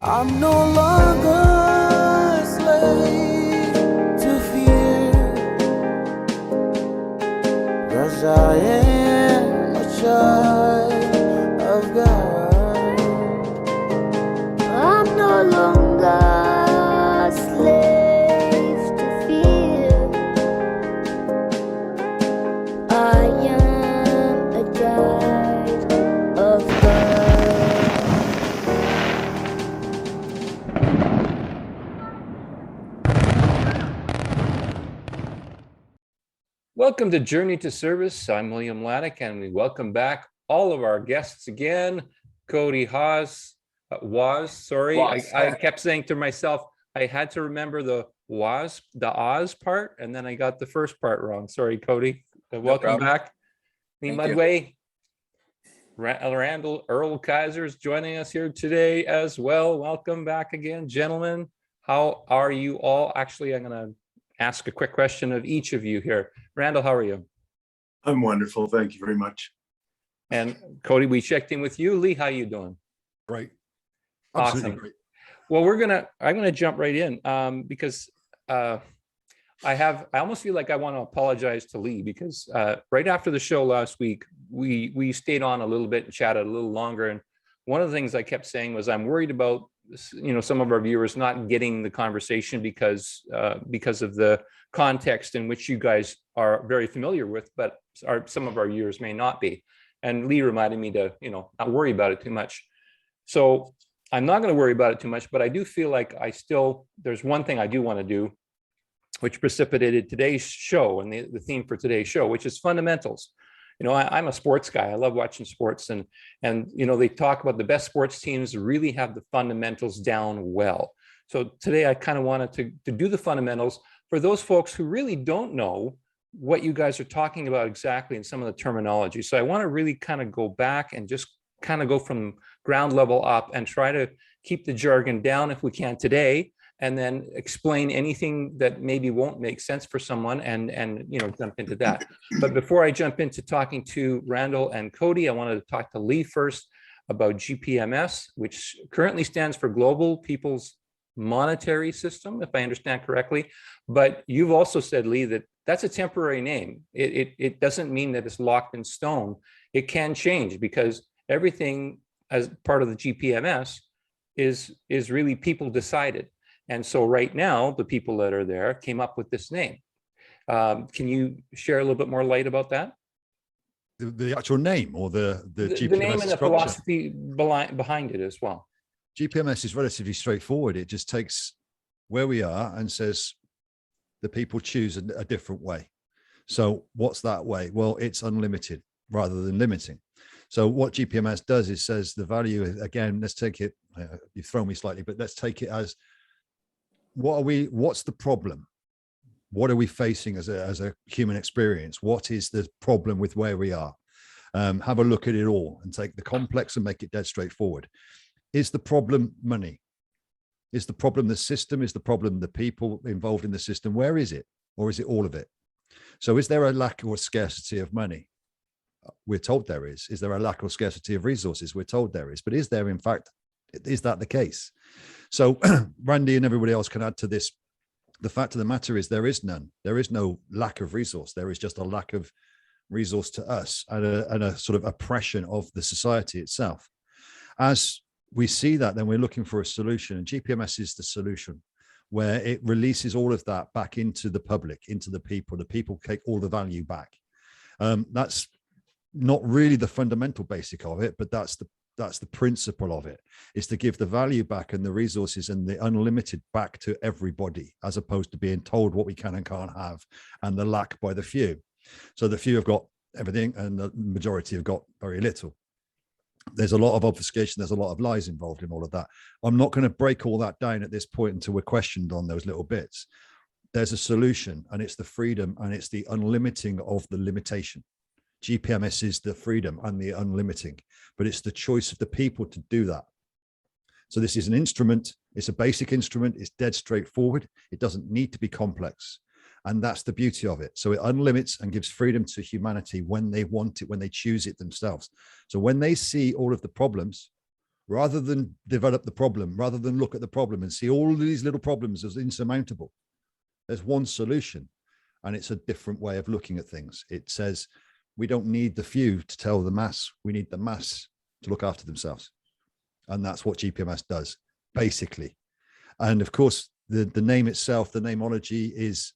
I'm no longer a slave to fear, 'cause I am a child of God. I'm no longer a slave to fear. I am a child of God. Welcome to Journey to Service. I'm William Laddick, and we welcome back all of our guests again. Cody Waas, I kept saying to myself, I had to remember the Oz part, and then I got the first part wrong. Sorry, Cody. Welcome back. Lee Mudway, Randall Earl Kaiser is joining us here today as well. Welcome back again, gentlemen. How are you all? Actually, I'm going to ask a quick question of each of you here. Randall, how are you? I'm wonderful. Thank you very much. And Cody, we checked in with you. Lee, how you doing? Great. Absolutely awesome. Great. Well, I'm gonna jump right in because I almost feel like I want to apologize to Lee because right after the show last week, we stayed on a little bit and chatted a little longer. And one of the things I kept saying was I'm worried about some of our viewers not getting the conversation because of the context in which you guys are very familiar with, but some of our viewers may not be. And Lee reminded me to not worry about it too much. So I'm not going to worry about it too much, but I do feel like there's one thing I do want to do, which precipitated today's show and the theme for today's show, which is fundamentals. I'm a sports guy. I love watching sports, and they talk about the best sports teams really have the fundamentals down well. So today I kind of wanted to do the fundamentals for those folks who really don't know what you guys are talking about exactly in some of the terminology. So I want to really kind of go back and just kind of go from ground level up and try to keep the jargon down if we can today, and then explain anything that maybe won't make sense for someone and jump into that. But before I jump into talking to Randall and Cody, I wanted to talk to Lee first about GPMS, which currently stands for Global People's Monetary System, if I understand correctly. But you've also said, Lee, that that's a temporary name. It doesn't mean that it's locked in stone. It can change because everything as part of the GPMS is really people decided. And so right now, the people that are there came up with this name. Can you share a little bit more light about that? The actual name or the GPMS the name and the structure? philosophy behind it as well. GPMS is relatively straightforward. It just takes where we are and says the people choose a different way. So what's that way? Well, it's unlimited rather than limiting. So what GPMS does is says the value, again, let's take it, you've thrown me slightly, but let's take it as what's the problem? What are we facing as a human experience? What is the problem with where we are? Have a look at it all and take the complex and make it dead straightforward. Is the problem money? Is the problem the system? Is the problem the people involved in the system? Where is it? Or is it all of it? So is there a lack or scarcity of money? We're told there is. Is there a lack or scarcity of resources? We're told there is. But is there, in fact, is that the case? So Randy and everybody else can add to this. The fact of the matter is there is none. There is no lack of resource. There is just a lack of resource to us and a sort of oppression of the society itself. As we see that, then we're looking for a solution, and GPMS is the solution, where it releases all of that back into the public, into the people. The people take all the value back. That's not really the fundamental basic of it, but that's the principle of it, is to give the value back and the resources and the unlimited back to everybody, as opposed to being told what we can and can't have, and the lack by the few. So the few have got everything and the majority have got very little. There's a lot of obfuscation. There's a lot of lies involved in all of that. I'm not going to break all that down at this point until we're questioned on those little bits. There's a solution, and it's the freedom and it's the unlimiting of the limitation. GPMS is the freedom and the unlimiting, but it's the choice of the people to do that. So this is an instrument. It's a basic instrument. It's dead straightforward. It doesn't need to be complex. And that's the beauty of it. So it unlimits and gives freedom to humanity when they want it, when they choose it themselves. So when they see all of the problems, rather than develop the problem, rather than look at the problem and see all of these little problems as insurmountable. There's one solution, and it's a different way of looking at things. It says we don't need the few to tell the mass. We need the mass to look after themselves. And that's what GPMS does, basically. And of course, the name itself, the nameology, is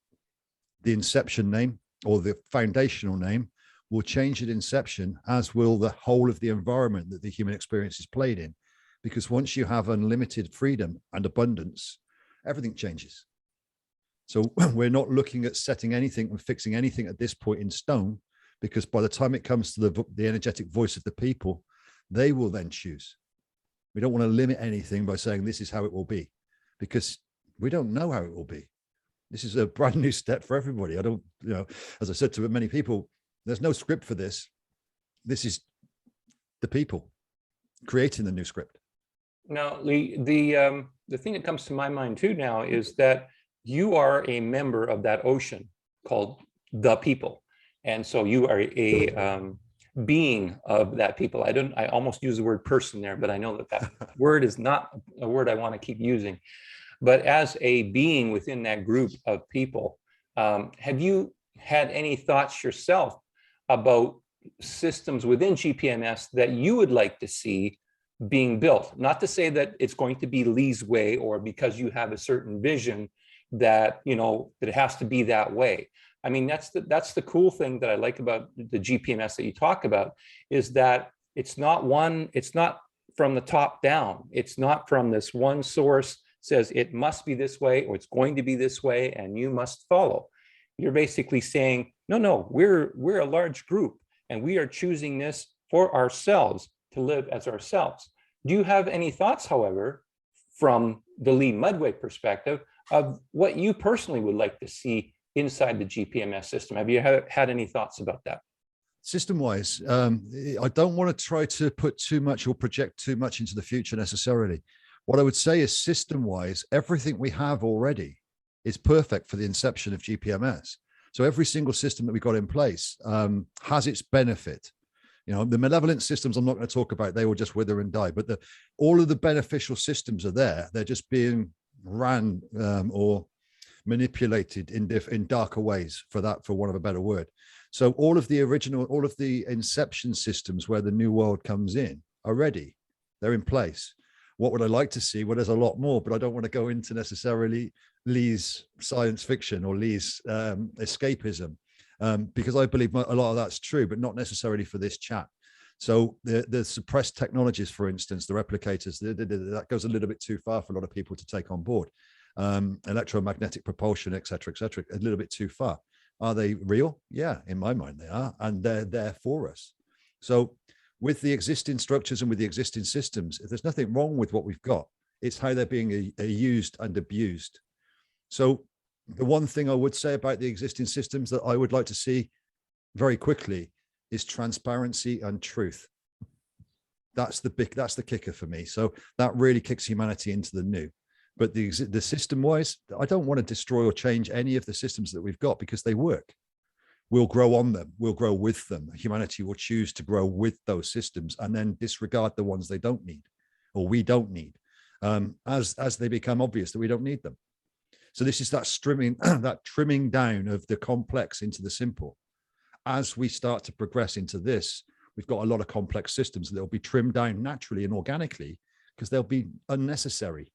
the inception name, or the foundational name will change at inception, as will the whole of the environment that the human experience is played in. Because once you have unlimited freedom and abundance, everything changes. So we're not looking at setting anything and fixing anything at this point in stone, because by the time it comes to the energetic voice of the people, they will then choose. We don't want to limit anything by saying this is how it will be, because we don't know how it will be. This is a brand new step for everybody. I don't, as I said to many people, there's no script for this. This is the people creating the new script. Now, Lee, the thing that comes to my mind too now is that you are a member of that ocean called the people. And so you are a being of that people. I almost use the word person there, but I know that word is not a word I want to keep using. But as a being within that group of people, have you had any thoughts yourself about systems within GPMS that you would like to see being built? Not to say that it's going to be Lee's way, or because you have a certain vision that, that it has to be that way. I mean, that's the cool thing that I like about the GPMS that you talk about, is that it's not from the top down. It's not from this one source says it must be this way, or it's going to be this way, and you must follow. You're basically saying, no, we're a large group, and we are choosing this for ourselves, to live as ourselves. Do you have any thoughts, however, from the Lee Mudway perspective, of what you personally would like to see inside the GPMS system? Have you had any thoughts about that? System-wise, I don't want to try to put too much or project too much into the future necessarily. What I would say is, system-wise, everything we have already is perfect for the inception of GPMS. So every single system that we got in place has its benefit. The malevolent systems I'm not going to talk about, they will just wither and die. But all of the beneficial systems are there. They're just being ran or manipulated in darker ways, for want of a better word. So all of the inception systems where the new world comes in are ready. They're in place. What would I like to see? Well, there's a lot more, but I don't want to go into necessarily Lee's science fiction or Lee's escapism, because I believe a lot of that's true, but not necessarily for this chat. So the suppressed technologies, for instance, the replicators, that goes a little bit too far for a lot of people to take on board. Electromagnetic propulsion, et cetera, a little bit too far. Are they real? Yeah, in my mind they are, and they're there for us. So with the existing structures and with the existing systems, there's nothing wrong with what we've got. It's how they're being used and abused. So the one thing I would say about the existing systems that I would like to see very quickly is transparency and truth. That's the kicker for me. So that really kicks humanity into the new. But the system-wise, I don't want to destroy or change any of the systems that we've got, because they work. We'll grow on them. We'll grow with them. Humanity will choose to grow with those systems and then disregard the ones they don't need, or we don't need, as they become obvious that we don't need them. So this is that trimming down of the complex into the simple. As we start to progress into this, we've got a lot of complex systems that will be trimmed down naturally and organically, because they'll be unnecessary.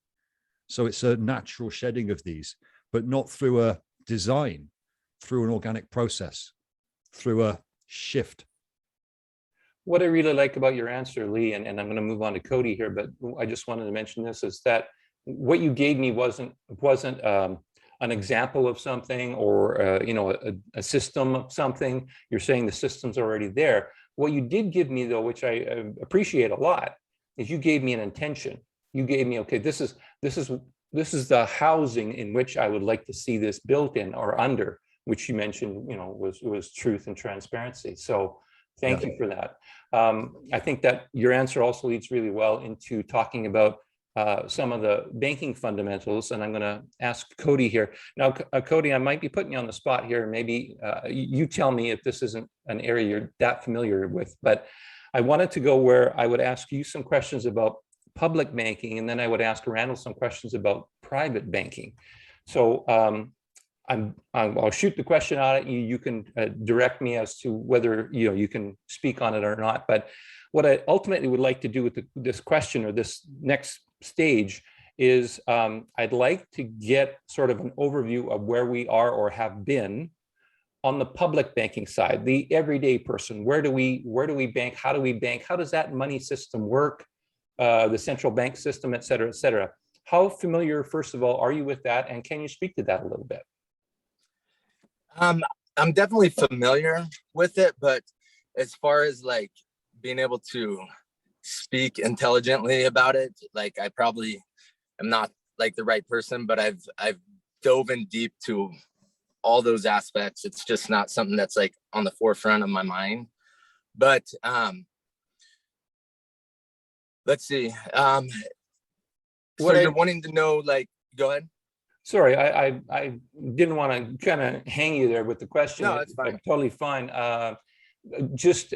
So it's a natural shedding of these, but not through a design, through an organic process, through a shift. What I really like about your answer, Lee, and I'm going to move on to Cody here, but I just wanted to mention this, is that what you gave me wasn't an example of something, or a system of something. You're saying the system's already there. What you did give me, though, which I appreciate a lot, is you gave me an intention. You gave me, okay, this is the housing in which I would like to see this built in, or under, which you mentioned, was truth and transparency. So thank you for that. I think that your answer also leads really well into talking about some of the banking fundamentals, and I'm going to ask Cody here. Now, Cody, I might be putting you on the spot here. Maybe you tell me if this isn't an area you're that familiar with, but I wanted to go where I would ask you some questions about public banking, and then I would ask Randall some questions about private banking. So I'll shoot the question out at you. You can direct me as to whether you can speak on it or not. But what I ultimately would like to do with this question, or this next stage, is I'd like to get sort of an overview of where we are or have been on the public banking side, the everyday person. Where do we bank? How do we bank? How does that money system work? The central bank system, et cetera, et cetera. How familiar, first of all, are you with that? And can you speak to that a little bit? I'm definitely familiar with it, but as far as like being able to speak intelligently about it, like I probably am not like the right person, but I've dove in deep to all those aspects. It's just not something that's like on the forefront of my mind. But let's see. So you're wanting to know, like, go ahead. Sorry, I didn't want to kind of hang you there with the question. No, it's fine. Totally fine. Just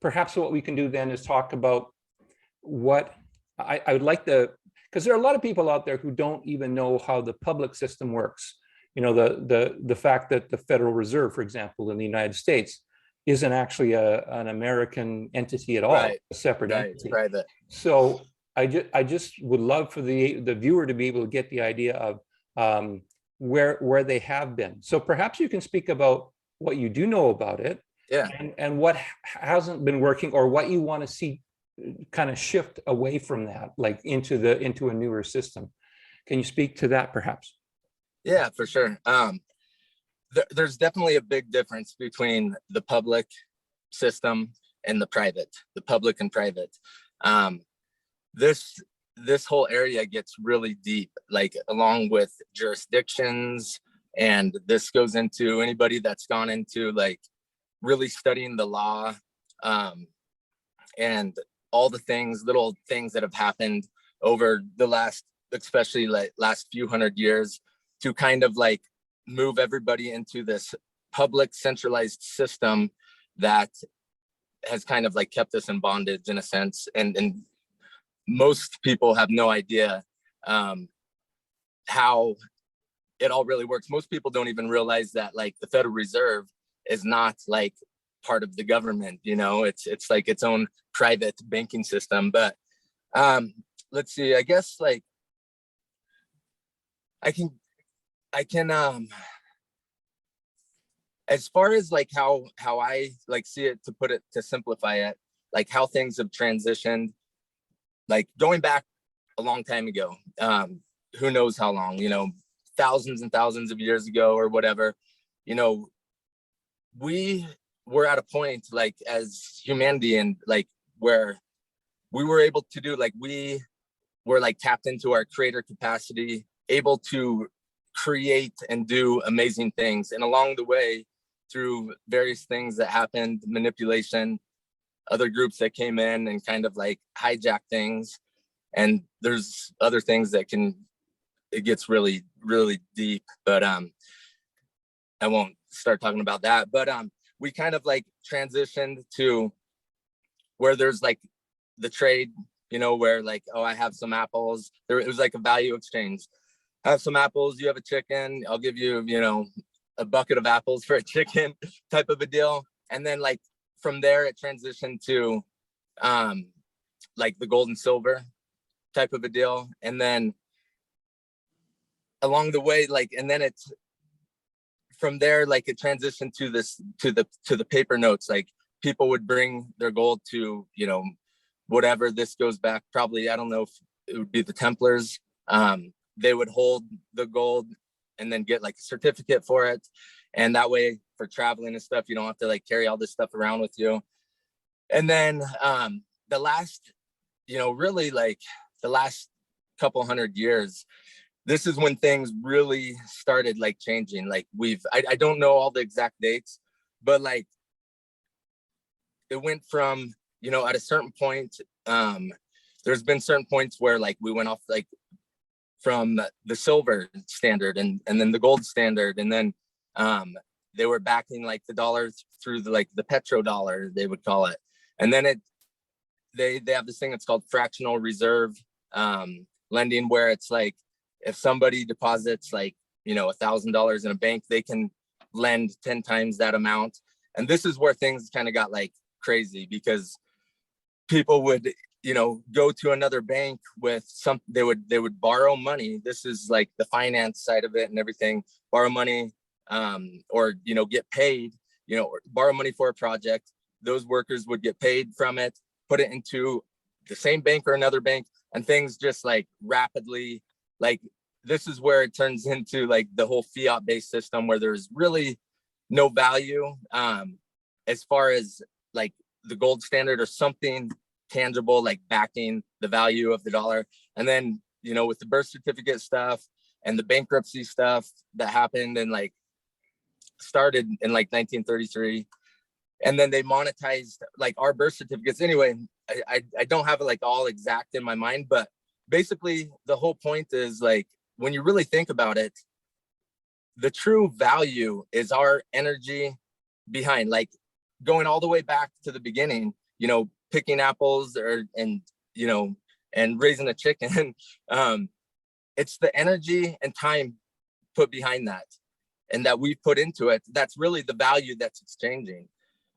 perhaps what we can do then is talk about what I would like to, because there are a lot of people out there who don't even know how the public system works. The fact that the Federal Reserve, for example, in the United States, isn't actually an American entity at all, Right. A separate Right. entity. Private. So I just would love for the viewer to be able to get the idea of where they have been. So perhaps you can speak about what you do know about it, Yeah. and what hasn't been working, or what you want to see kind of shift away from that, like into a newer system. Can you speak to that perhaps? Yeah, for sure. There's definitely a big difference between the public system and the public and private. This whole area gets really deep, like along with jurisdictions, and this goes into anybody that's gone into like really studying the law, and all the little things that have happened over the especially like last few hundred years, to kind of like move everybody into this public centralized system that has kind of like kept us in bondage in a sense. And most people have no idea how it all really works. Most people don't even realize that like the Federal Reserve is not like part of the government, it's like its own private banking system. But let's see, I guess like I can as far as like how I like see it, to simplify it, like how things have transitioned, like going back a long time ago, who knows how long, thousands and thousands of years ago or whatever, we were at a point like as humanity, and like where we were able to do, like we were like tapped into our creator capacity, able to create and do amazing things. And along the way, through various things that happened, manipulation, other groups that came in and kind of like hijack things, and there's other things that it gets really, really deep, but I won't start talking about that. But we kind of like transitioned to where there's like the trade, where like, oh, I have some apples. It was like a value exchange. I have some apples, you have a chicken, I'll give you, a bucket of apples for a chicken type of a deal. And then like from there, it transitioned to like the gold and silver type of a deal. And then along the way, like, and then it's from there, like it transitioned to the paper notes. Like people would bring their gold to, whatever. This goes back probably, I don't know if it would be the Templars. They would hold the gold and then get like a certificate for it. And that way for traveling and stuff, you don't have to like carry all this stuff around with you. And then the last, really like the last couple hundred years, this is when things really started like changing. Like I don't know all the exact dates, but like it went from, at a certain point, there's been certain points where like we went off like from the silver standard and then the gold standard. And then they were backing like the dollar through the petrodollar, they would call it. And then they have this thing that's called fractional reserve lending, where it's like if somebody deposits like, you know, $1,000 in a bank, they can lend 10 times that amount. And this is where things kind of got like crazy, because people would, you know, go to another bank with some, they would borrow money. This is like the finance side of it and everything, borrow money, or, you know, get paid, you know, or borrow money for a project. Those workers would get paid from it, put it into the same bank or another bank, and things just like rapidly, like this is where it turns into like the whole fiat based system where there's really no value as far as like the gold standard or something tangible like backing the value of the dollar. And then, you know, with the birth certificate stuff and the bankruptcy stuff that happened and like started in like 1933, and then they monetized like our birth certificates. Anyway, I don't have it like all exact in my mind, but basically the whole point is like, when you really think about it, the true value is our energy behind, like going all the way back to the beginning, you know, picking apples and you know, and raising a chicken. It's the energy and time put behind that and that we've put into it. That's really the value that's exchanging.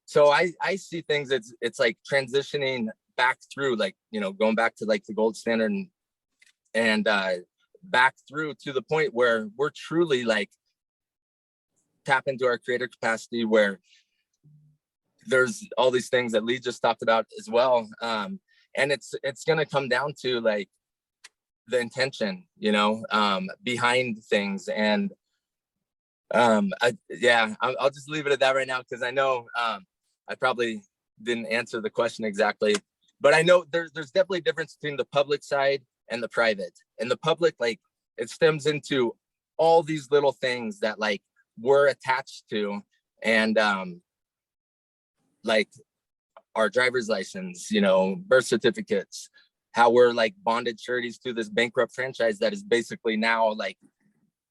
So I see things, it's like transitioning back through, like, you know, going back to like the gold standard and back through to the point where we're truly like tap into our creator capacity, where there's all these things that Lee just talked about as well. And it's going to come down to like the intention, you know, behind things. And I'll just leave it at that right now, because I know I probably didn't answer the question exactly, but I know there's definitely a difference between the public side and the private. And the public, like, it stems into all these little things that like we're attached to, and like our driver's license, you know, birth certificates, how we're like bonded sureties to this bankrupt franchise that is basically now like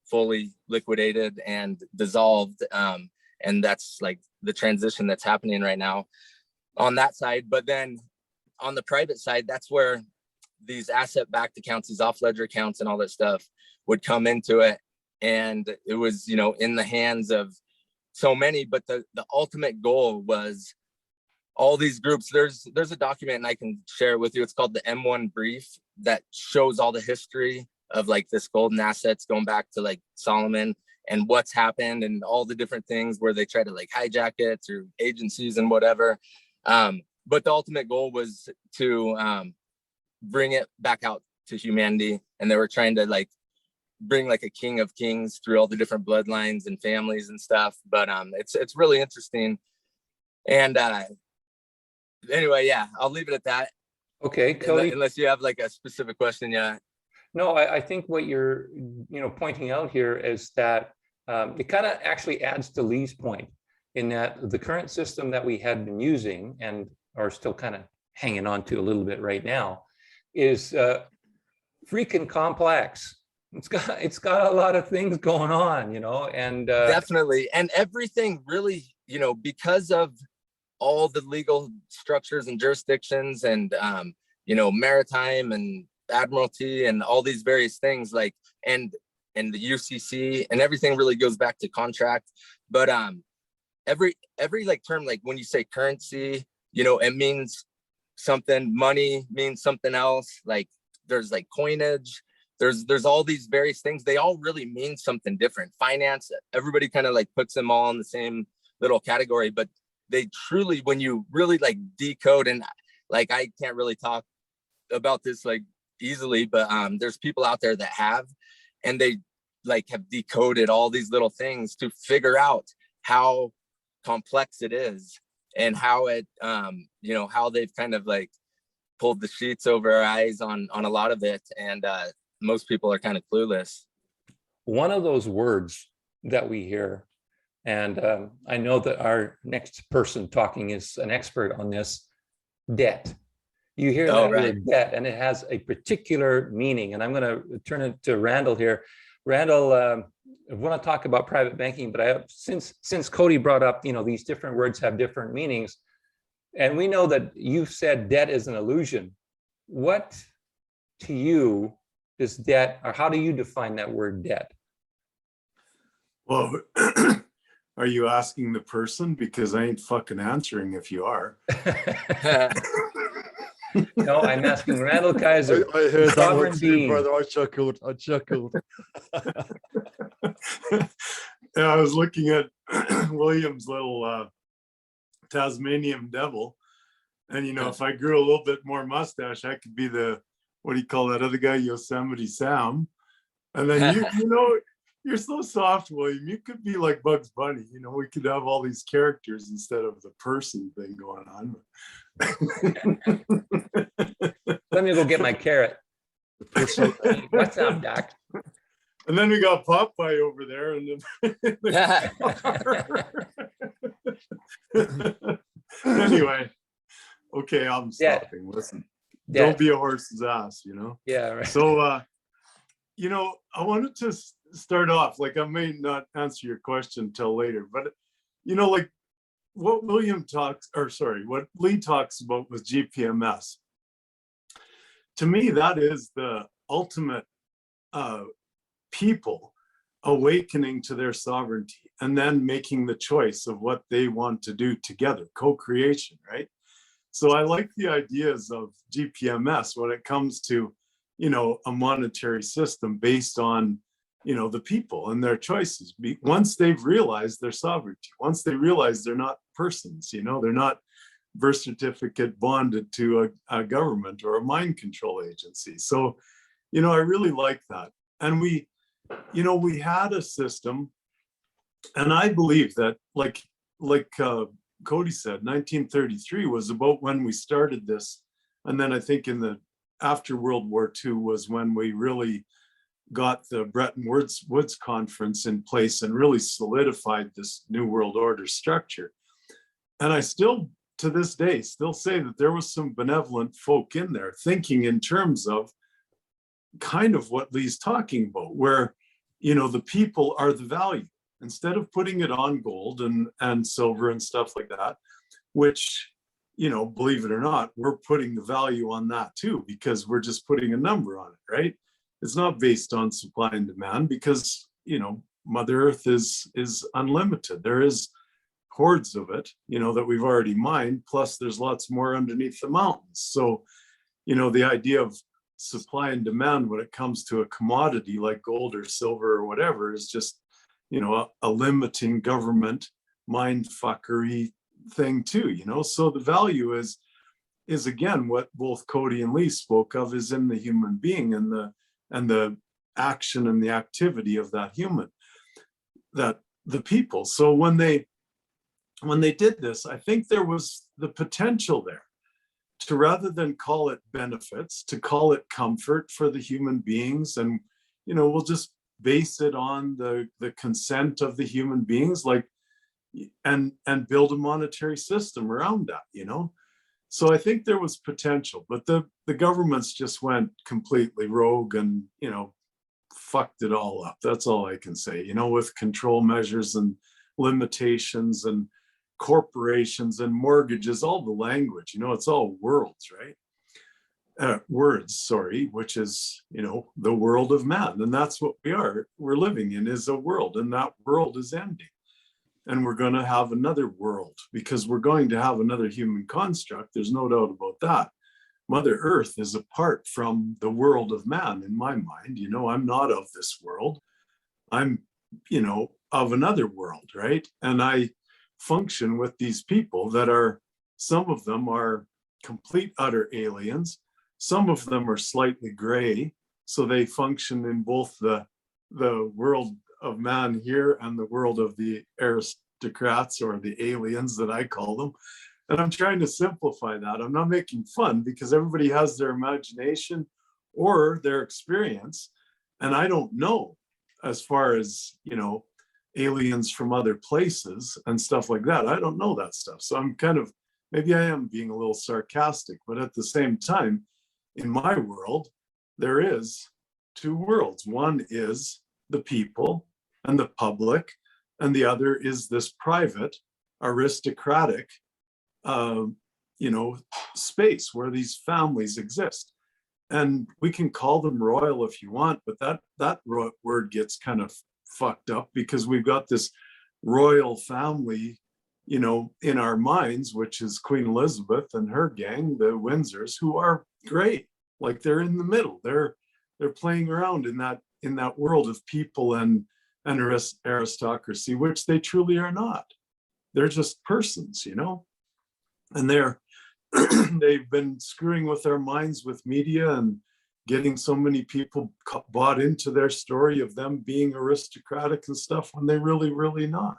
fully liquidated and dissolved. And that's like the transition that's happening right now on that side. But then on the private side, that's where these asset-backed accounts, these off-ledger accounts and all that stuff would come into it. And it was, you know, in the hands of so many, but the ultimate goal was all these groups. There's a document, and I can share it with you. It's called the M1 Brief, that shows all the history of like this golden assets going back to like Solomon and what's happened and all the different things where they try to like hijack it through agencies and whatever. But the ultimate goal was to bring it back out to humanity. And they were trying to like bring like a king of kings through all the different bloodlines and families and stuff. But it's really interesting. And anyway, yeah, I'll leave it at that. Okay, Cody. Unless you have like a specific question. Yeah. No, I think what you're, you know, pointing out here is that it kind of actually adds to Lee's point, in that the current system that we had been using and are still kind of hanging on to a little bit right now is freaking complex. It's got a lot of things going on, you know, and definitely. And everything really, you know, because of all the legal structures and jurisdictions and you know, maritime and admiralty and all these various things, like and the UCC and everything really goes back to contract. But every like term, like when you say currency, you know, it means something. Money means something else. Like there's like coinage, there's all these various things. They all really mean something different. Finance, everybody kind of like puts them all in the same little category, but they truly, when you really like decode, and like I can't really talk about this like easily, but there's people out there that have, and they like have decoded all these little things to figure out how complex it is and how it you know, how they've kind of like pulled the sheets over our eyes on a lot of it. And most people are kind of clueless. one of those words that we hear, and I know that our next person talking is an expert on this, debt. You hear that word debt, and it has a particular meaning. And I'm going to turn it to Randall here. Randall, I want to talk about private banking, but since Cody brought up, you know, these different words have different meanings. And we know that you've said debt is an illusion. What to you is debt, or how do you define that word debt? Well, are you asking the person? Because I ain't fucking answering if you are. No, I'm asking Randall Kaiser. I heard that sovereign one too, being. brother. I chuckled. Yeah, I was looking at William's little Tasmanian devil. And, you know, if I grew a little bit more mustache, I could be the, what do you call that other guy, Yosemite Sam. And then you know, you're so soft, William. You could be like Bugs Bunny. You know, we could have all these characters instead of the person thing going on. Let me go get my carrot. What's up, Doc? And then we got Popeye over there. And anyway, okay, I'm stopping. Listen, don't be a horse's ass, you know? Yeah, right. So, you know, I wanted to start off, like I may not answer your question till later, but, you know, like what William talks, or sorry, what Lee talks about with GPMS, to me, that is the ultimate people awakening to their sovereignty and then making the choice of what they want to do together, co-creation, right? So I like the ideas of GPMS when it comes to, you know, a monetary system based on, you know, the people and their choices. Once they've realized their sovereignty, once they realize they're not persons, you know, they're not birth certificate bonded to a government or a mind control agency. So, you know, I really like that. And we, you know, we had a system, and I believe that like Cody said, 1933 was about when we started this. And then I think in the after World War II was when we really got the Bretton Woods conference in place and really solidified this new world order structure. And I still, to this day, still say that there was some benevolent folk in there thinking in terms of kind of what Lee's talking about, where, you know, the people are the value. Instead of putting it on gold and silver and stuff like that, which, you know, believe it or not, we're putting the value on that too, because we're just putting a number on it, right? It's not based on supply and demand because, you know, Mother Earth is unlimited. There is hordes of it, you know, that we've already mined, plus there's lots more underneath the mountains. So, you know, the idea of supply and demand when it comes to a commodity like gold or silver or whatever is just, you know, a limiting government mind fuckery thing too, you know. So the value is again what both Cody and Lee spoke of, is in the human being and the action and the activity of that human, that the people. So when they did this, I think there was the potential there to, rather than call it benefits, to call it comfort for the human beings. And, you know, we'll just base it on the consent of the human beings, like, and build a monetary system around that, you know. So I think there was potential, but the governments just went completely rogue and, you know, fucked it all up. That's all I can say, you know, with control measures and limitations and corporations and mortgages, all the language, you know, it's all worlds, right? Words, sorry, which is, you know, the world of man. And that's what we're living in, is a world, and that world is ending. And we're going to have another world, because we're going to have another human construct. There's no doubt about that. Mother Earth is apart from the world of man in my mind. You know, I'm not of this world. I'm, you know, of another world, right? And I function with these people that are, some of them are complete, utter aliens. Some of them are slightly gray. So they function in both the world of man here and the world of the aristocrats, or the aliens that I call them. And I'm trying to simplify that. I'm not making fun, because everybody has their imagination or their experience. And I don't know, as far as, you know, aliens from other places and stuff like that. I don't know that stuff. So I'm kind of, maybe I am being a little sarcastic, but at the same time, in my world, there is two worlds. One is the people and the public, and the other is this private, aristocratic space where these families exist. And we can call them royal if you want, but that word gets kind of fucked up because we've got this royal family, in our minds, which is Queen Elizabeth and her gang, the Windsors, who are great. Like they're in the middle. They're playing around in that world of people and aristocracy, which they truly are not. They're just persons, and they've been screwing with our minds with media and getting so many people bought into their story of them being aristocratic and stuff when they really not.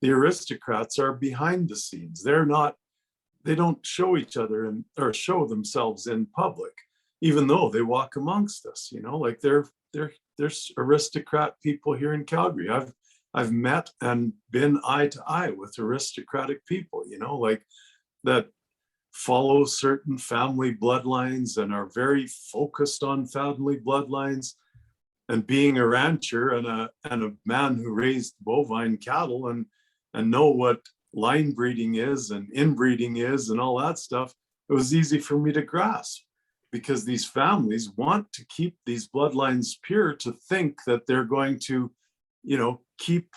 The aristocrats are behind the scenes. They don't show each other or show themselves in public, even though they walk amongst us, like there's aristocrat people here in Calgary. I've met and been eye to eye with aristocratic people, like that follow certain family bloodlines and are very focused on family bloodlines. And being a rancher and a man who raised bovine cattle and know what line breeding is and inbreeding is and all that stuff, it was easy for me to grasp, because these families want to keep these bloodlines pure, to think that they're going to, keep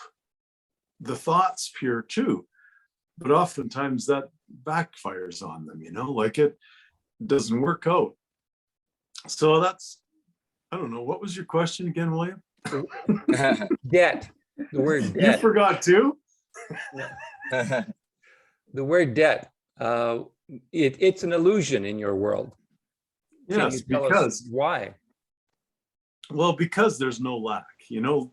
the thoughts pure too. But oftentimes that backfires on them, like it doesn't work out. So that's, I don't know, what was your question again, William? Debt. The word You debt. forgot too? The word debt. It's an illusion in your world. Can Yes, you tell us because why? Well, because there's no lack,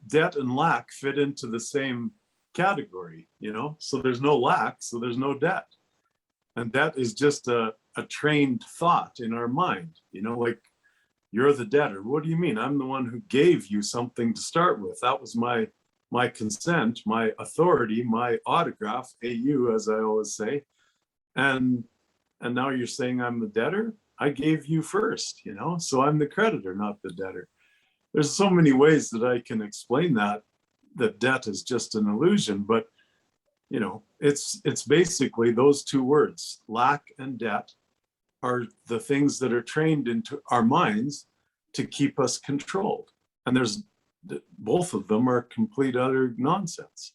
debt and lack fit into the same category, so there's no lack, so there's no debt. And debt is just a trained thought in our mind, like you're the debtor. What do you mean? I'm the one who gave you something to start with. That was my consent, my authority, my autograph, AU, as I always say. And now you're saying I'm the debtor? I gave you first, so I'm the creditor, not the debtor. There's so many ways that I can explain that debt is just an illusion, but it's basically those two words, lack and debt, are the things that are trained into our minds to keep us controlled. And both of them are complete utter nonsense.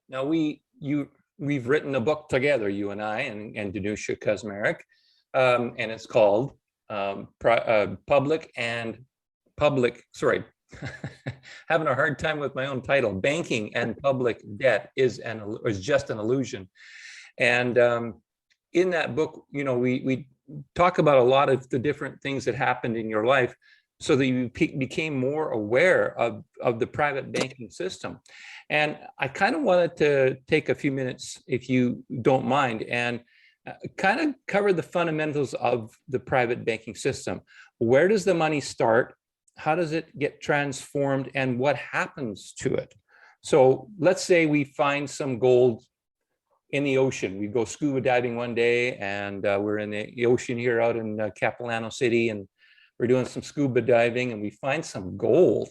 Now we've written a book together, you and I, and Danusha Kuzmarek, and it's called having a hard time with my own title. Banking and Public Debt is just an illusion. And in that book, we talk about a lot of the different things that happened in your life so that you became more aware of the private banking system. And I kind of wanted to take a few minutes, if you don't mind, and kind of cover the fundamentals of the private banking system. Where does the money start? How does it get transformed, and what happens to it? So let's say we find some gold in the ocean. We go scuba diving one day, and we're in the ocean here out in Capilano City, and we're doing some scuba diving, and we find some gold,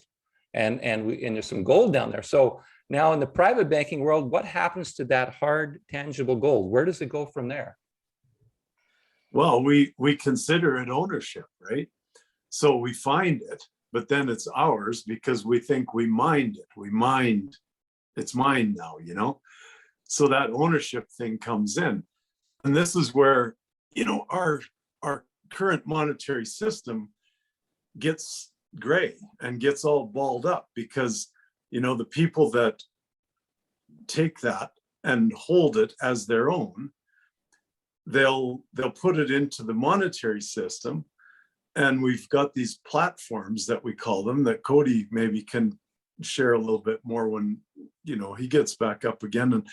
and there's some gold down there. So now in the private banking world, what happens to that hard, tangible gold? Where does it go from there? Well, we consider it ownership, right? So we find it, but then it's ours because we think we mined it. It's mine now, So that ownership thing comes in. And this is where, our current monetary system gets gray and gets all balled up, because, the people that take that and hold it as their own, they'll put it into the monetary system. And we've got these platforms that we call them, that Cody maybe can share a little bit more when, he gets back up again and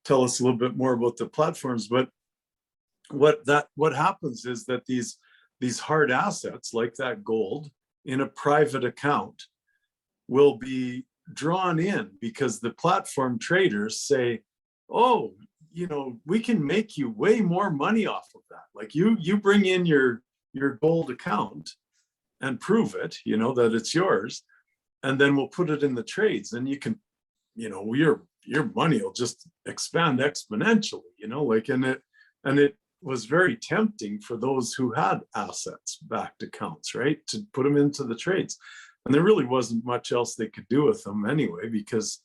tell us a little bit more about the platforms. But what happens is that these hard assets, like that gold in a private account, will be drawn in because the platform traders say, oh, we can make you way more money off of that. Like you bring in your gold account and prove it, that it's yours, and then we'll put it in the trades, and you can, your money will just expand exponentially, And it was very tempting for those who had assets backed accounts, right, to put them into the trades. And there really wasn't much else they could do with them anyway, because,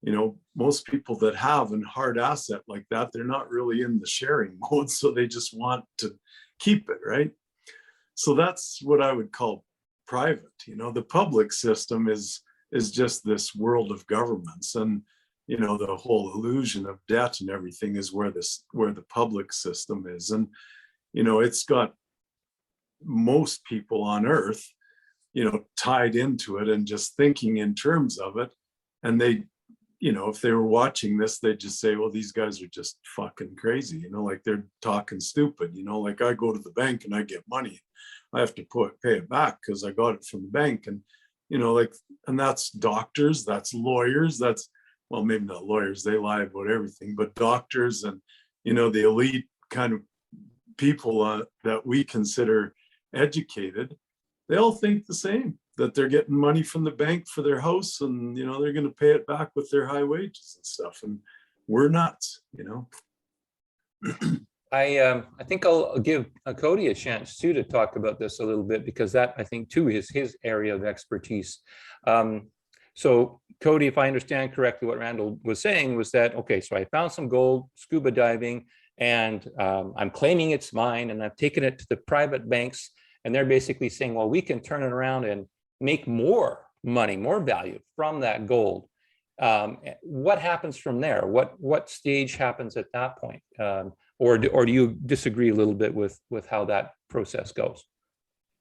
you know, most people that have a hard asset like that, they're not really in the sharing mode. So they just want to keep it, right? So that's what I would call private. You know, the public system is just this world of governments, and, you know, the whole illusion of debt and everything is where the public system is. And, you know, it's got most people on earth, you know, tied into it and just thinking in terms of it. And they, you know, if they were watching this, they'd just say, well, these guys are just fucking crazy, you know, like they're talking stupid, you know, like I go to the bank and I get money, I have to pay it back because I got it from the bank. And, you know, like, and that's doctors, that's lawyers, that's, well, maybe not lawyers, they lie about everything, but doctors and, you know, the elite kind of people that we consider educated, they all think the same, that they're getting money from the bank for their house, and, you know, they're going to pay it back with their high wages and stuff. And we're nuts, you know. I think I'll give Cody a chance too to talk about this a little bit, because that, I think too, is his area of expertise. So Cody, if I understand correctly, what Randall was saying was that, okay, so I found some gold scuba diving, and I'm claiming it's mine, and I've taken it to the private banks, and they're basically saying, well, we can turn it around and make more money, more value from that gold. What happens from there? What stage happens at that point? Or do you disagree a little bit with how that process goes?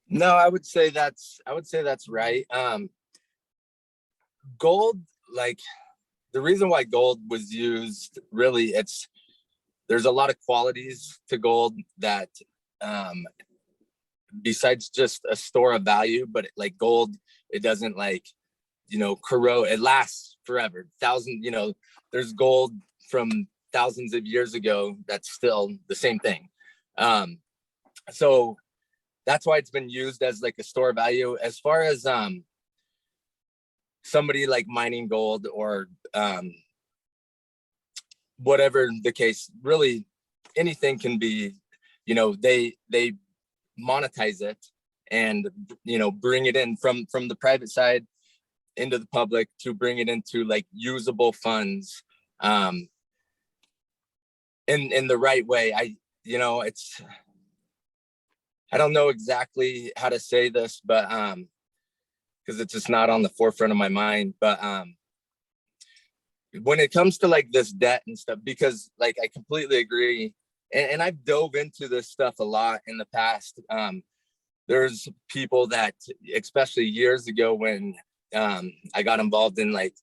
No, I would say that's right. Gold, like, the reason why gold was used, really, there's a lot of qualities to gold that, besides just a store of value, but like gold, it doesn't, like, you know, corrode, it lasts forever. You know, there's gold from thousands of years ago that's still the same thing. So that's why it's been used as like a store of value. As far as somebody like mining gold or whatever the case, really anything can be, you know, they monetize it and, you know, bring it in from the private side into the public to bring it into like usable funds in the right way. You know, I don't know exactly how to say this, but because it's just not on the forefront of my mind. But when it comes to like this debt and stuff, because like I completely agree, and I've dove into this stuff a lot in the past. There's people that, especially years ago when I got involved in, like,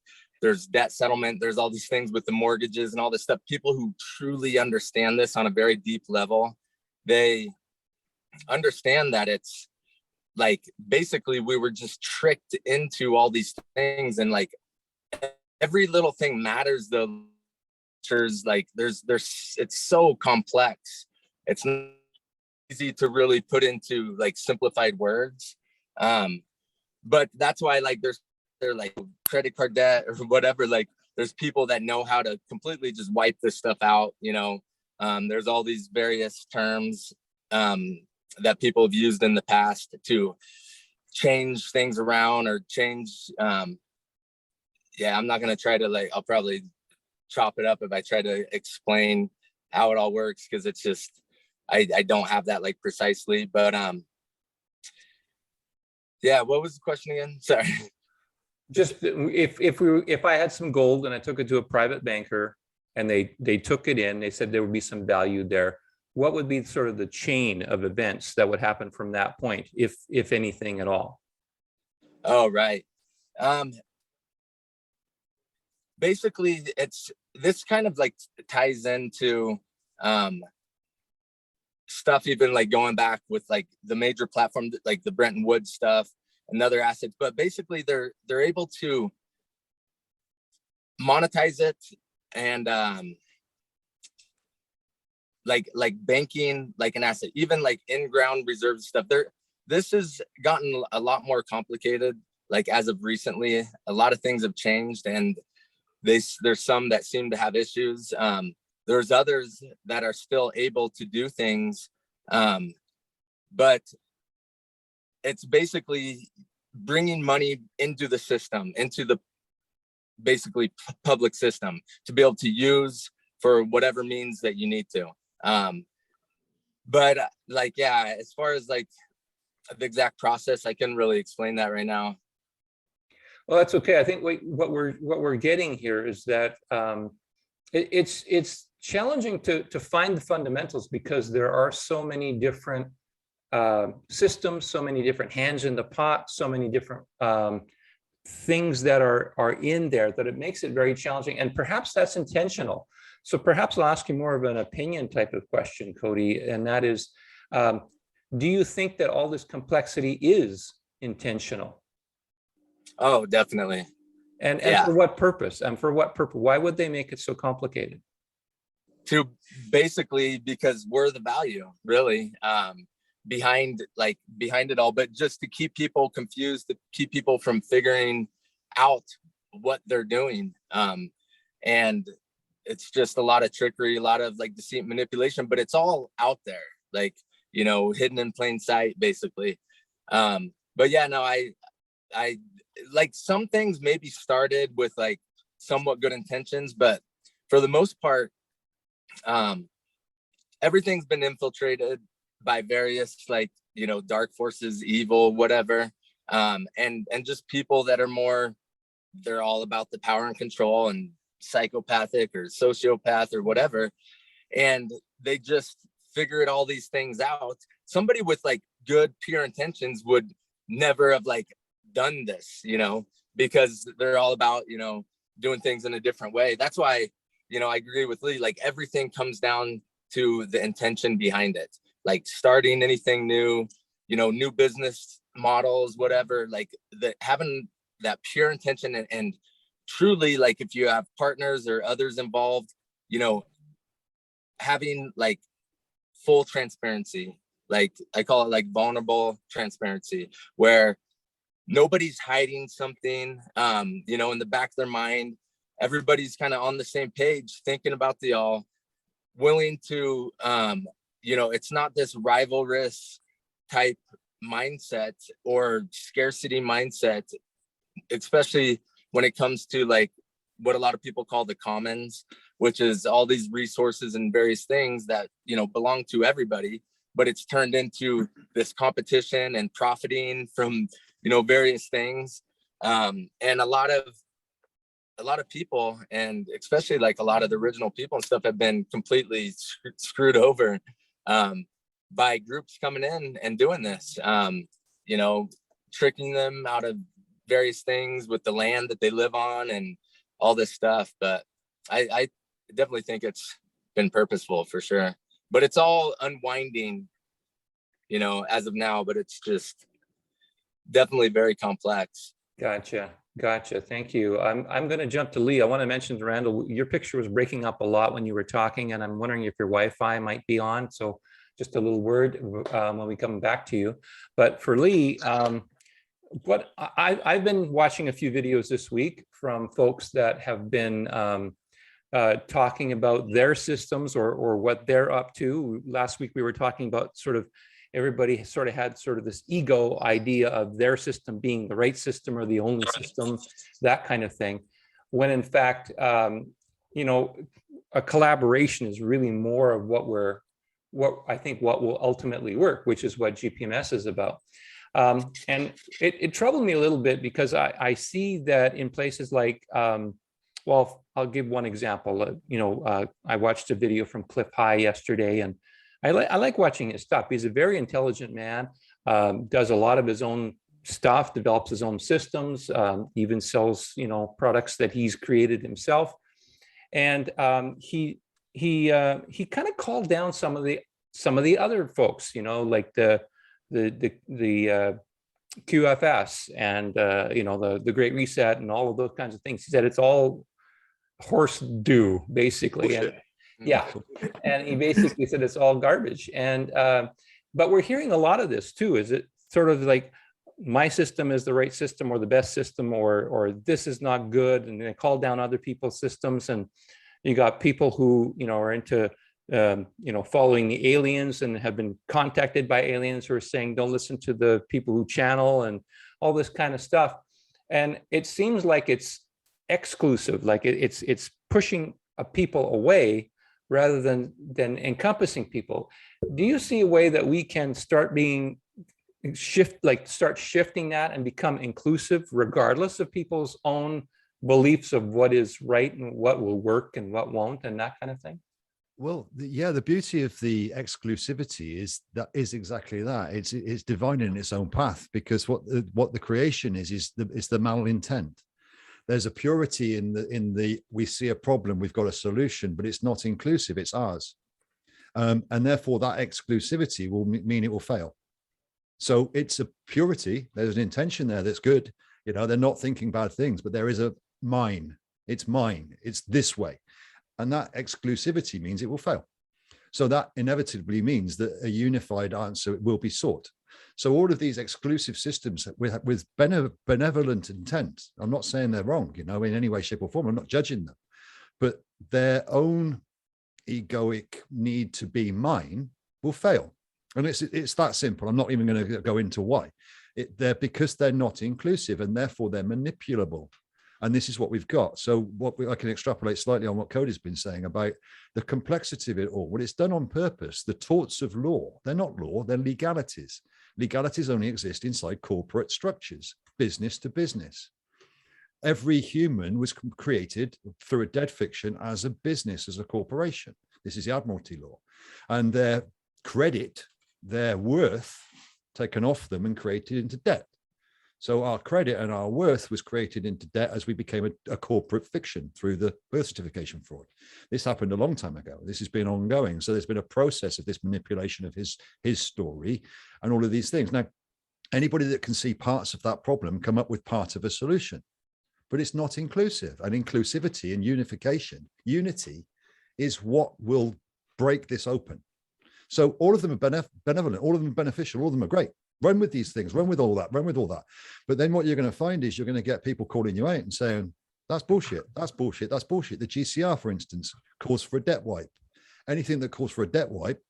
there's debt settlement, there's all these things with the mortgages and all this stuff. People who truly understand this on a very deep level, they understand that it's like, basically we were just tricked into all these things, and like every little thing matters though. Like there's it's so complex. It's not easy to really put into like simplified words. But that's why, like, they're like credit card debt or whatever, like there's people that know how to completely just wipe this stuff out, you know. There's all these various terms that people have used in the past to change things around or change. Yeah, I'm not gonna try to, like, I'll probably chop it up if I try to explain how it all works, because it's just, I don't have that like precisely. But yeah, what was the question again? Sorry. Just if I had some gold and I took it to a private banker and they took it in, they said there would be some value there, what would be sort of the chain of events that would happen from that point, if anything at all? Oh, right. Basically, this kind of like ties into stuff even like going back with like the major platform, like the Bretton Woods stuff and other assets. But basically they're able to monetize it, and like banking like an asset, even like in-ground reserve stuff. This has gotten a lot more complicated, like as of recently. A lot of things have changed, and there's some that seem to have issues. there's others that are still able to do things, but it's basically bringing money into the system, into the basically public system, to be able to use for whatever means that you need to. But like, yeah, as far as like the exact process, I couldn't really explain that right now. Well, that's okay. I think what we're getting here is that it's challenging to find the fundamentals, because there are so many different systems, so many different hands in the pot, so many different things that are in there, that it makes it very challenging. And perhaps that's intentional. So perhaps I'll ask you more of an opinion type of question, Cody, and that is, do you think that all this complexity is intentional? Oh, definitely. And Yeah. for what purpose? And for what purpose? Why would they make it so complicated? To basically, because we're the value, really, behind it all, but just to keep people confused, to keep people from figuring out what they're doing. And it's just a lot of trickery, a lot of like deceit, manipulation, but it's all out there, like, you know, hidden in plain sight, basically. But yeah, no, I like, some things maybe started with like somewhat good intentions, but for the most part, everything's been infiltrated by various, like, you know, dark forces, evil, whatever, and just people that are more, they're all about the power and control, and psychopathic or sociopath or whatever, and they just figured all these things out. Somebody with like good pure intentions would never have like done this, you know, because they're all about, you know, doing things in a different way. That's why, you know, I agree with Lee, like everything comes down to the intention behind it, like starting anything new, you know, new business models, whatever, like having that pure intention, and truly, like, if you have partners or others involved, you know, having like full transparency, like I call it like vulnerable transparency, where nobody's hiding something, you know, in the back of their mind. Everybody's kind of on the same page, thinking about the all, willing to, you know, it's not this rivalrous type mindset or scarcity mindset, especially when it comes to like what a lot of people call the commons, which is all these resources and various things that, you know, belong to everybody, but it's turned into this competition and profiting from, you know, various things. And a lot of people, and especially like a lot of the original people and stuff, have been completely screwed over by groups coming in and doing this, you know, tricking them out of various things with the land that they live on and all this stuff. But I definitely think it's been purposeful for sure, but it's all unwinding, you know, as of now, but it's just definitely very complex. Gotcha. Thank you. I'm going to jump to Lee. I want to mention to Randall, your picture was breaking up a lot when you were talking, and I'm wondering if your Wi-Fi might be on. So just a little word when we come back to you. But for Lee, what I've been watching a few videos this week from folks that have been talking about their systems or what they're up to. Last week, we were talking about sort of everybody sort of had sort of this ego idea of their system being the right system or the only system, that kind of thing. When in fact, you know, a collaboration is really more of what I think what will ultimately work, which is what GPMS is about. And it troubled me a little bit because I see that in places like, well, I'll give one example. You know, I watched a video from Cliff High yesterday, and I like watching his stuff. He's a very intelligent man, does a lot of his own stuff, develops his own systems, even sells, you know, products that he's created himself. And he kind of called down some of the other folks, you know, like the QFS and you know, the Great Reset and all of those kinds of things. He said it's all horse do, basically. And yeah, and he basically said it's all garbage. And but we're hearing a lot of this too. Is it sort of like my system is the right system or the best system, or this is not good, and they call down other people's systems? And You got people who, are into, following the aliens and have been contacted by aliens who are saying, don't listen to the people who channel and all this kind of stuff. And it seems like it's exclusive, like it's pushing people away rather than encompassing people. Do you see a way that we can start start shifting that and become inclusive regardless of people's own beliefs of what is right and what will work and what won't and that kind of thing? Well, the beauty of the exclusivity is exactly that. It's divine in its own path, because what the creation is the malintent. There's a purity in the we see a problem, we've got a solution, but it's not inclusive, it's ours. And therefore that exclusivity will mean it will fail. So it's a purity, there's an intention there that's good. They're not thinking bad things, but there is a mine, it's this way. And that exclusivity means it will fail. So that inevitably means that a unified answer will be sought. So all of these exclusive systems with benevolent intent, I'm not saying they're wrong, in any way, shape or form, I'm not judging them, but their own egoic need to be mine will fail. And it's that simple. I'm not even going to go into why. Because they're not inclusive and therefore they're manipulable. And this is what we've got. So I can extrapolate slightly on what Cody's been saying about the complexity of it all. Well, it's done on purpose. The torts of law, they're not law, they're legalities. Legalities only exist inside corporate structures, business to business. Every human was created through a dead fiction as a business, as a corporation. This is the Admiralty law. And their credit, their worth, taken off them and created into debt. So our credit and our worth was created into debt as we became a corporate fiction through the birth certification fraud. This happened a long time ago. This has been ongoing. So there's been a process of this manipulation of his story and all of these things. Now, anybody that can see parts of that problem come up with part of a solution, but it's not inclusive. And inclusivity and unification, unity, is what will break this open. So all of them are benevolent, all of them are beneficial, all of them are great. Run with these things, run with all that, run with all that. But then what you're going to find is you're going to get people calling you out and saying, that's bullshit, that's bullshit, that's bullshit. The GCR, for instance, calls for a debt wipe. Anything that calls for a debt wipe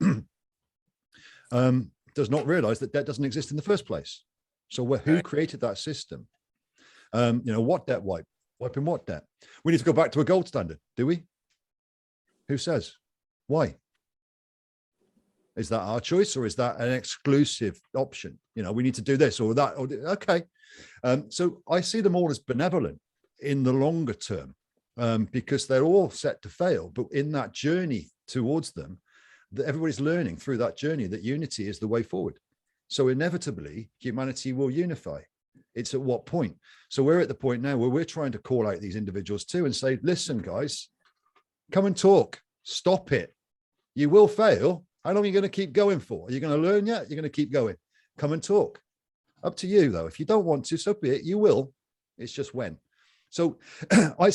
does not realize that debt doesn't exist in the first place. So who created that system? What debt wipe? Wiping what debt? We need to go back to a gold standard, do we? Who says? Why? Is that our choice, or is that an exclusive option? We need to do this or that. Okay. So I see them all as benevolent in the longer term, because they're all set to fail. But in that journey towards them, that everybody's learning through that journey that unity is the way forward. So inevitably, humanity will unify. It's at what point? So we're at the point now where we're trying to call out these individuals too and say, listen, guys, come and talk. Stop it. You will fail. How long are you going to keep going for? Are you going to learn yet? You're going to keep going. Come and talk. Up to you, though. If you don't want to, so be it. You will. It's just when. So I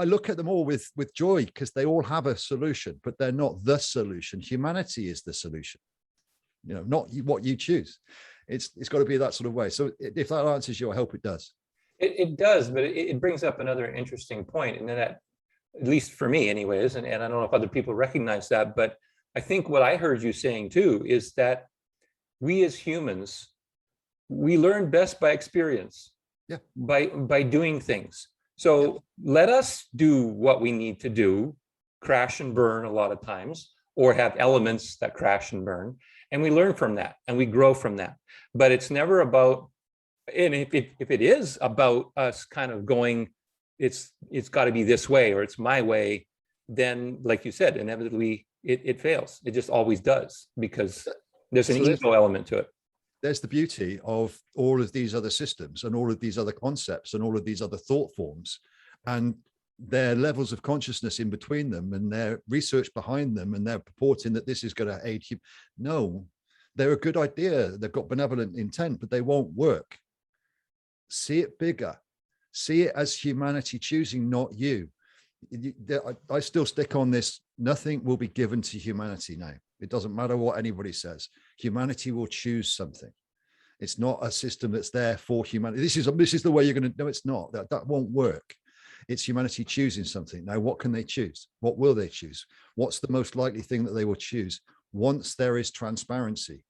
look at them all with joy, because they all have a solution, but they're not the solution. Humanity is the solution. Not what you choose. It's got to be that sort of way. So if that answers you, I hope it does. It does, but it brings up another interesting point, and that, at least for me anyways, and I don't know if other people recognize that, but I think what I heard you saying too is that we as humans, we learn best by experience, by doing things. So let us do what we need to do, crash and burn a lot of times, or have elements that crash and burn, and we learn from that and we grow from that. But it's never about, and if it is about us kind of going, it's got to be this way or it's my way, then like you said, inevitably it fails. It just always does, because there's an ego element to it. There's the beauty of all of these other systems and all of these other concepts and all of these other thought forms and their levels of consciousness in between them and their research behind them, and they're purporting that this is going to aid you. No, they're a good idea. They've got benevolent intent, but they won't work. See it bigger. See it as humanity choosing, not you. I still stick on this. Nothing will be given to humanity now. It doesn't matter what anybody says. Humanity will choose something. It's not a system that's there for humanity. This is the way you're going to. No, it's not. That won't work. It's humanity choosing something. Now, what can they choose? What will they choose? What's the most likely thing that they will choose once there is transparency?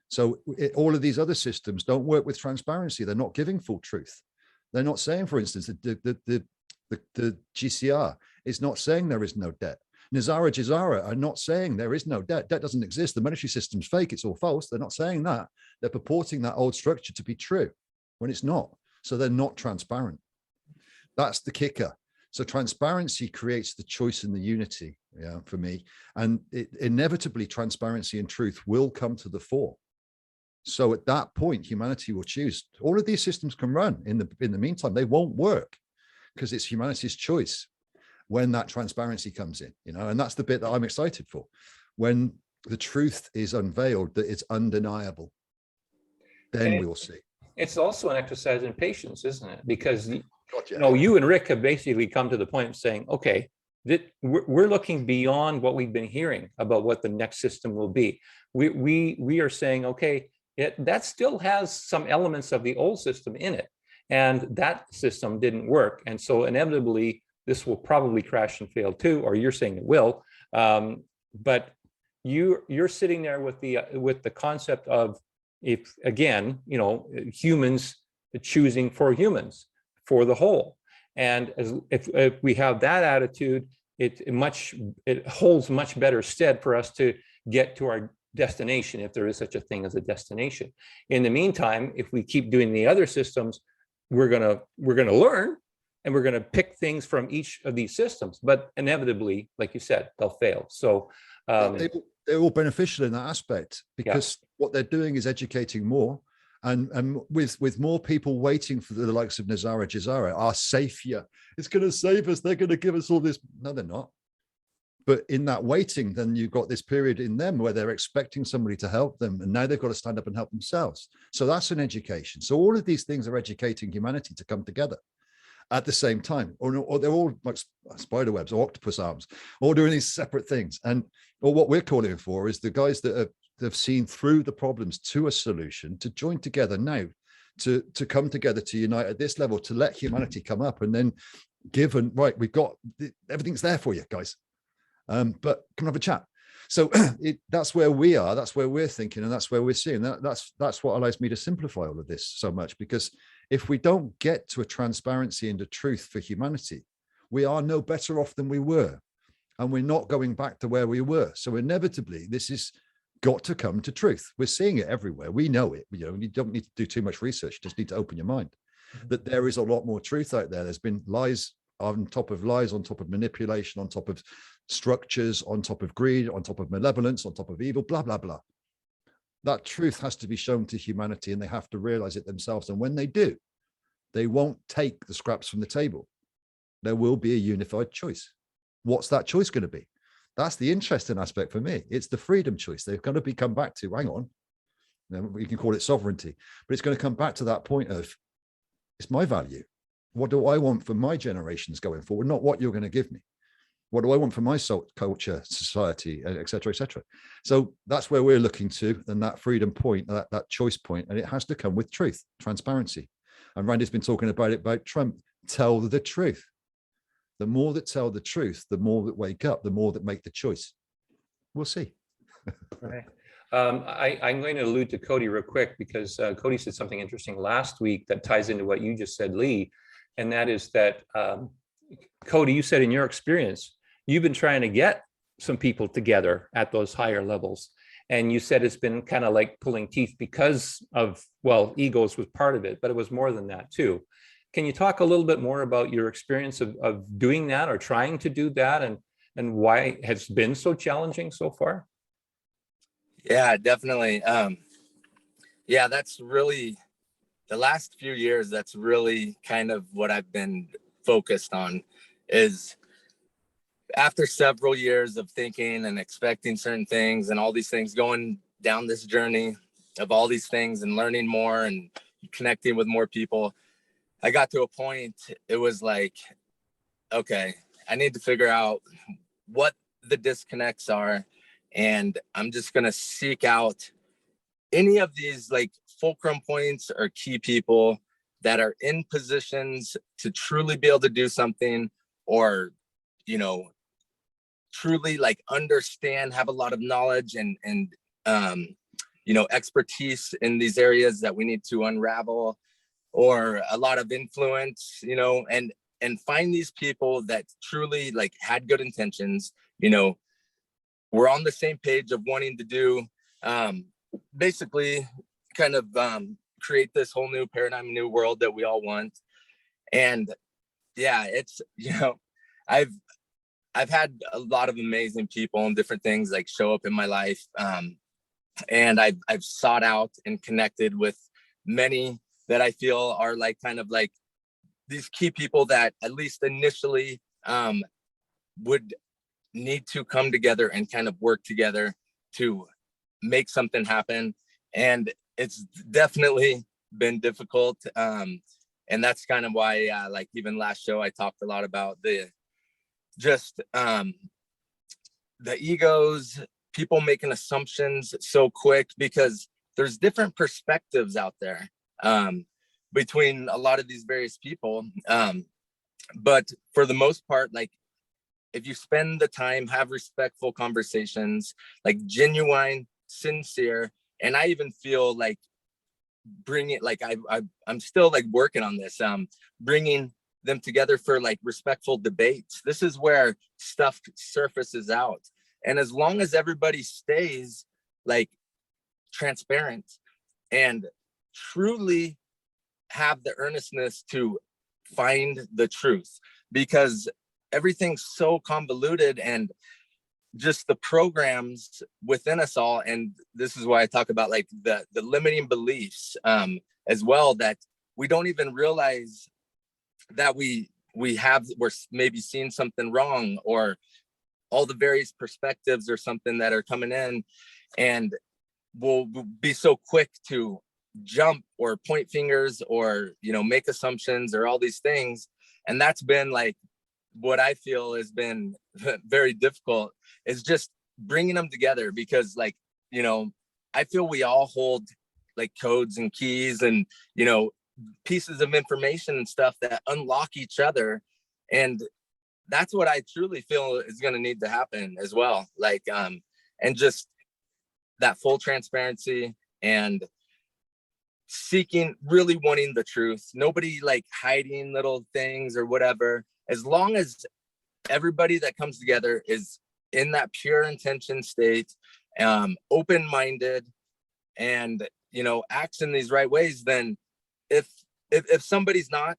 So all of these other systems don't work with transparency. They're not giving full truth. They're not saying, for instance, the GCR is not saying there is no debt. Nizara Jizara are not saying there is no debt. Debt doesn't exist. The monetary system's fake. It's all false. They're not saying that. They're purporting that old structure to be true when it's not. So they're not transparent. That's the kicker. So transparency creates the choice and the unity, yeah, for me. And inevitably, transparency and truth will come to the fore. So at that point, humanity will choose. All of these systems can run. In the meantime, they won't work because it's humanity's choice when that transparency comes in, you know, and that's the bit that I'm excited for. When the truth is unveiled, that it's undeniable, then we'll see. It's also an exercise in patience, isn't it? Because you know, you and Rick have basically come to the point of saying, okay, we're looking beyond what we've been hearing about what the next system will be. We are saying, okay, that still has some elements of the old system in it, and that system didn't work, and so inevitably this will probably crash and fail too, or you're saying it will. But you're sitting there with the concept of, if again, you know, humans choosing for humans, for the whole, and if we have that attitude, it holds much better stead for us to get to our destination, if there is such a thing as a destination. In the meantime, if we keep doing the other systems, we're gonna learn, and we're gonna pick things from each of these systems, but inevitably, like you said, they'll fail. So they're all beneficial in that aspect, because what they're doing is educating more, and with more people waiting for the likes of Nizara Jizara, our savior, it's going to save us, they're going to give us all this. No, they're not. But in that waiting, then you've got this period in them where they're expecting somebody to help them, and now they've got to stand up and help themselves. So that's an education. So all of these things are educating humanity to come together at the same time, or they're all like spider webs or octopus arms, all doing these separate things. And or what we're calling for is the guys that have seen through the problems to a solution to join together now, to come together, to unite at this level, to let humanity come up, and then given, right, we've got everything's there for you guys. But come have a chat. So that's where we are, that's where we're thinking, and that's where we're seeing. That's what allows me to simplify all of this so much, because if we don't get to a transparency and a truth for humanity, we are no better off than we were, and we're not going back to where we were. So inevitably, this has got to come to truth. We're seeing it everywhere. We know it. You know, you don't need to do too much research. You just need to open your mind that there is a lot more truth out there. There's been lies on top of lies, on top of manipulation, on top of structures, on top of greed, on top of malevolence, on top of evil, blah, blah, blah. That truth has to be shown to humanity, and they have to realize it themselves. And when they do, they won't take the scraps from the table. There will be a unified choice. What's that choice going to be? That's the interesting aspect for me. It's the freedom choice. They're going to come back to, hang on, you can call it sovereignty, but it's going to come back to that point of, it's my value. What do I want for my generations going forward? Not what you're going to give me. What do I want for my culture, society, et cetera, et cetera? So that's where we're looking to, and that freedom point, that choice point, and it has to come with truth, transparency. And Randy's been talking about Trump. Tell the truth. The more that tell the truth, the more that wake up, the more that make the choice. We'll see. Right. I'm going to allude to Cody real quick, because Cody said something interesting last week that ties into what you just said, Lee. And that is that, Cody, you said in your experience, you've been trying to get some people together at those higher levels. And you said it's been kind of like pulling teeth because of, well, egos was part of it, but it was more than that too. Can you talk a little bit more about your experience of doing that, or trying to do that, and why it has been so challenging so far? Yeah, definitely. Yeah, that's really, the last few years, that's really kind of what I've been focused on, is after several years of thinking and expecting certain things and all these things, going down this journey of all these things and learning more and connecting with more people, I got to a point, it was like, okay, I need to figure out what the disconnects are. And I'm just going to seek out any of these like fulcrum points or key people that are in positions to truly be able to do something, or, you know, truly like understand, have a lot of knowledge and you know, expertise in these areas that we need to unravel, or a lot of influence, you know, and find these people that truly like had good intentions, you know, we're on the same page of wanting to do basically kind of create this whole new paradigm, new world that we all want. And yeah, it's, you know, I've had a lot of amazing people and different things like show up in my life. And I've sought out and connected with many that I feel are like kind of like these key people that at least initially would need to come together and kind of work together to make something happen. And it's definitely been difficult. And that's kind of why like even last show I talked a lot about the egos, people making assumptions so quick, because there's different perspectives out there between a lot of these various people. But for the most part, like if you spend the time, have respectful conversations, like genuine, sincere, and I even feel like bring it, like I'm still like working on this, bringing them together for like respectful debates. This is where stuff surfaces out. And as long as everybody stays like transparent and truly have the earnestness to find the truth, because everything's so convoluted, and just the programs within us all. And this is why I talk about like the limiting beliefs as well, that we don't even realize that we're maybe seeing something wrong, or all the various perspectives or something that are coming in, and we'll be so quick to jump or point fingers or, you know, make assumptions or all these things. And that's been like what I feel has been very difficult, is just bringing them together, because like, you know, I feel we all hold like codes and keys and, you know, pieces of information and stuff that unlock each other. And that's what I truly feel is going to need to happen as well. Like, and just that full transparency and really wanting the truth. Nobody like hiding little things or whatever. As long as everybody that comes together is in that pure intention state, open-minded, and, you know, acts in these right ways, then if somebody's not,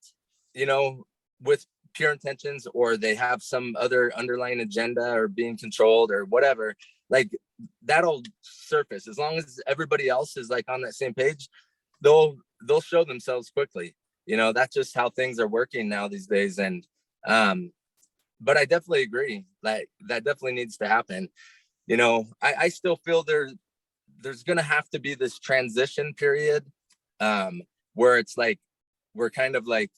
you know, with pure intentions, or they have some other underlying agenda or being controlled or whatever, like that'll surface. As long as everybody else is like on that same page, they'll show themselves quickly. You know, that's just how things are working now these days. And but I definitely agree, like that definitely needs to happen. You know, I still feel there's gonna have to be this transition period where it's like we're kind of like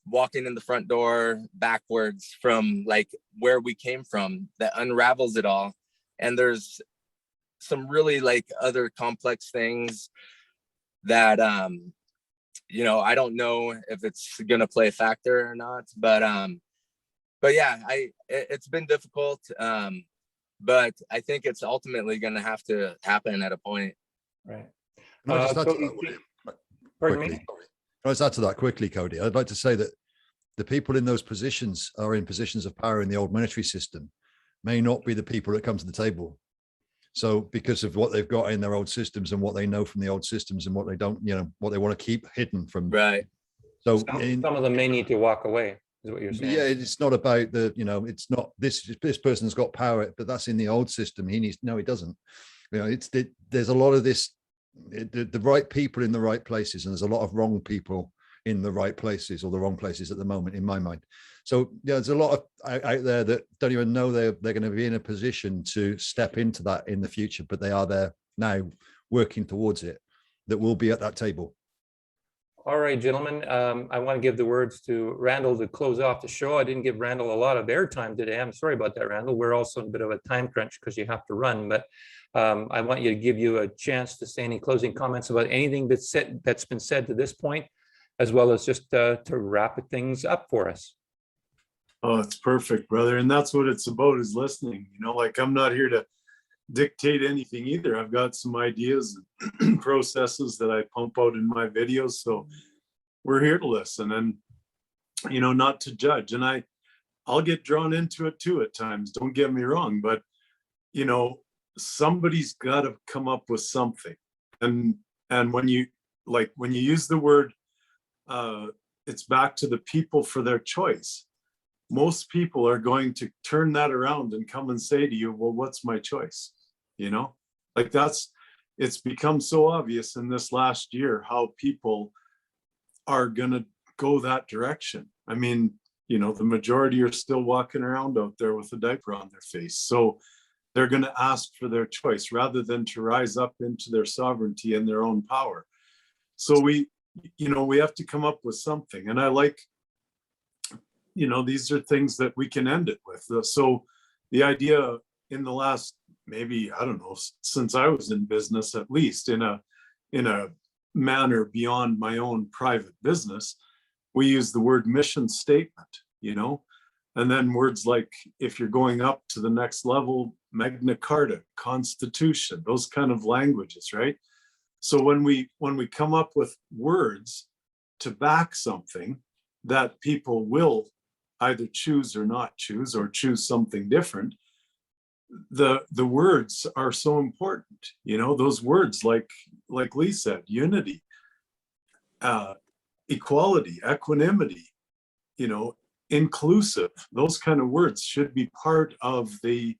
walking in the front door backwards from like where we came from, that unravels it all. And there's some really like other complex things that you know, I don't know if it's gonna play a factor or not, but yeah, it's been difficult, but I think it's ultimately gonna have to happen at a point. Right. Can I just add to Cody, that pardon quickly? me? Can I just add to that quickly, Cody? I'd like to say that the people in those positions are in positions of power in the old military system, may not be the people that come to the table. So because of what they've got in their old systems and what they know from the old systems and what they don't, you know, what they want to keep hidden from. Right. So Some of them may need to walk away, is what you're saying. yeah, it's not about the, you know, it's not this person's got power, but that's in the old system. He needs, no, he doesn't. You know, there's a lot of this, the right people in the right places, and there's a lot of wrong people in the right places, or the wrong places at the moment, in my mind. So yeah, there's a lot of out there that don't even know they're going to be in a position to step into that in the future, but they are there now working towards it, that will be at that table. All right, gentlemen, I want to give the words to Randall to close off the show. I didn't give Randall a lot of airtime today. I'm sorry about that, Randall. We're also in a bit of a time crunch because you have to run, but I want you to give you a chance to say any closing comments about anything that's been said to this point. as well as just to wrap things up for us. Oh, it's perfect, brother. And that's what it's about, is listening. You know, like I'm not here to dictate anything either. I've got some ideas and processes that I pump out in my videos. So we're here to listen and, you know, not to judge. And I'll get drawn into it too at times. Don't get me wrong, but you know, somebody's got to come up with something. And when you use the word, it's back to the people for their choice. Most people are going to turn that around and come and say to you, well, what's my choice? You know, like it's become so obvious in this last year how people are going to go that direction. I mean, you know, the majority are still walking around out there with a diaper on their face. So they're going to ask for their choice rather than to rise up into their sovereignty and their own power. So we have to come up with something. And I like, you know, these are things that we can end it with. So the idea in the last, maybe, I don't know, since I was in business, at least in a manner beyond my own private business, we use the word mission statement, you know, and then words like, if you're going up to the next level, Magna Carta, Constitution, those kind of languages, right? So when we come up with words to back something that people will either choose or not choose, or choose something different, the words are so important. You know, those words like Lee said, unity, equality, equanimity, you know, inclusive, those kind of words should be part of the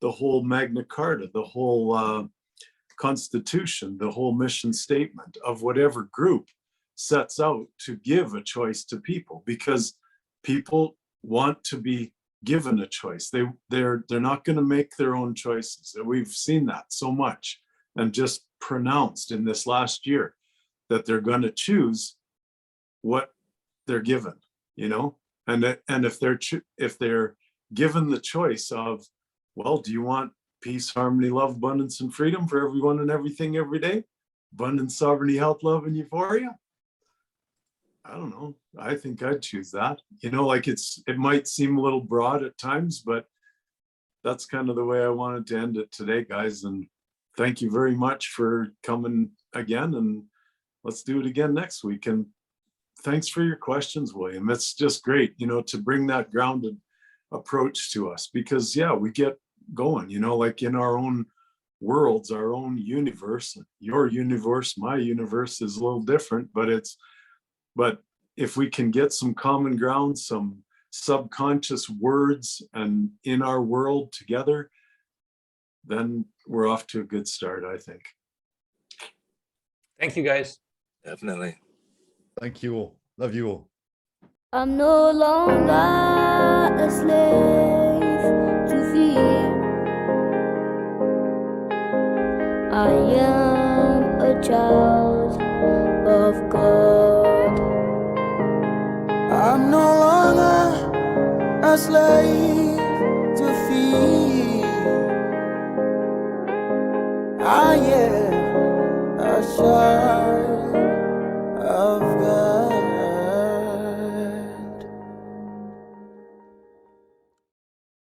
whole Magna Carta, the whole Constitution, the whole mission statement of whatever group sets out to give a choice to people, because people want to be given a choice. They're not going to make their own choices. We've seen that so much, and just pronounced in this last year that they're going to choose what they're given, you know, and if they're given the choice of, well, do you want peace, harmony, love, abundance, and freedom for everyone and everything every day? Abundance, sovereignty, health, love, and euphoria? I don't know. I think I'd choose that. You know, like it might seem a little broad at times, but that's kind of the way I wanted to end it today, guys. And thank you very much for coming again, and let's do it again next week. And thanks for your questions, William. It's just great, you know, to bring that grounded approach to us, because yeah, we get going, you know, like in our own worlds, our own universe. Your universe, my universe is a little different, but if we can get some common ground, some subconscious words and in our world together, then we're off to a good start, I think. Thank you, guys. Definitely. Thank you all. Love you all. I'm no longer a slave to fear. I am a child of God. I'm no longer a slave to fear. I am a child